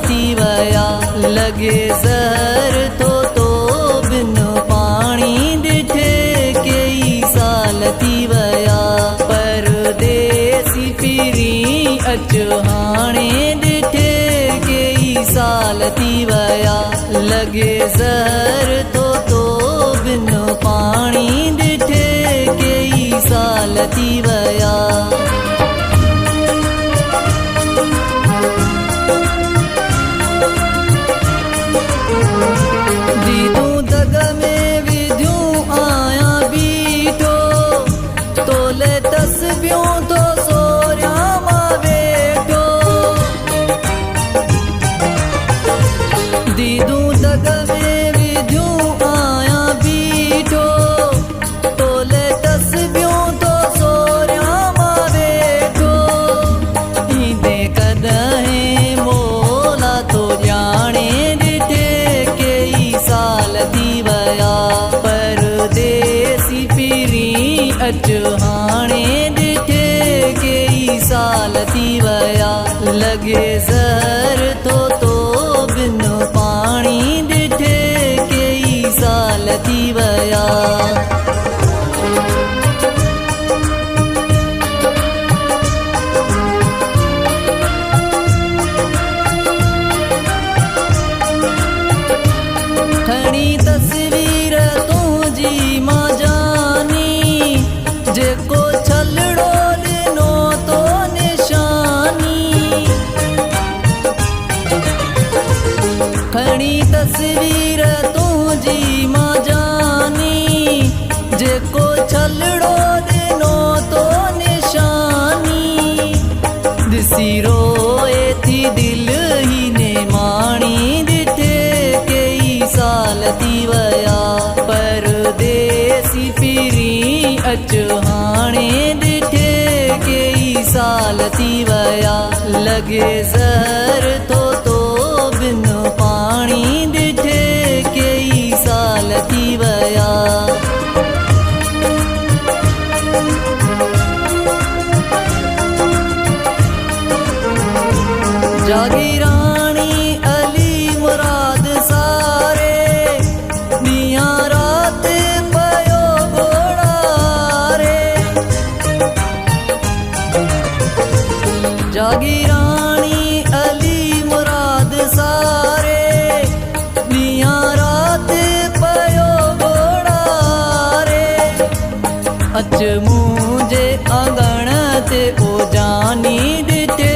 थी वया लगे ज़हर तो बिन पानी ॾिठे कई साल थी वया परदेसी फिरी अच हाणे ॾिठे कई साल थी वया लगे ज़हर तो बिन पानी ॾिठे कई साल थी वया तो सोरिया मां वेठो दीदू दग में विधियूं आया बीठो तोले तस्बियूं तो सोरिया मां वेठो ईंदे कॾहिं मोला तो ॼाणे ॾिठे कई साल थी वया परदेसी फिरी अच हाणे साल थी वया लगे ज़हर तो बिन पानी ॾिठे कई साल थी वया खणी तस्वीर तुंहिंजी मां जानी जेको छलड़ो खणी तस्वीर तुंहिंजी मां जानी जेको छलड़ो ॾिनो तो निशानी ॾिसी रोए थी दिल ही ने माणी ॾिठे कई साल थी वया परदेसी फिरी अच हाणे ॾिठे कई साल थी वया लगे ज़हर तो बिन पानी ॾिठे कई साल थी वया जागीरानी अली मुराद सारे ॾींहं राति पयो घोड़ारे जागीरानी अली मुराद सारे अच मुझे आंगण ते ओ जानी ॾिठे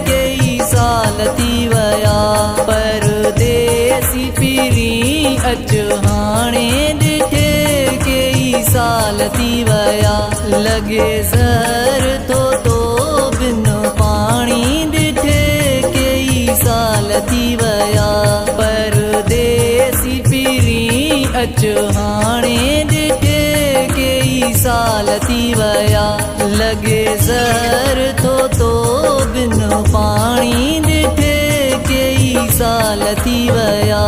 कई साल थी वया परदेसी फिरी अच हाणे ॾिठे कई साल थी वया लगे ज़हर तो बिन पानी ॾिठे कई साल थी वया परदेसी फिरी अच हाणे ॾिठे कई साल थी वया लगे ज़हर तो बिन पानी ॾिठे कई साल थी वया।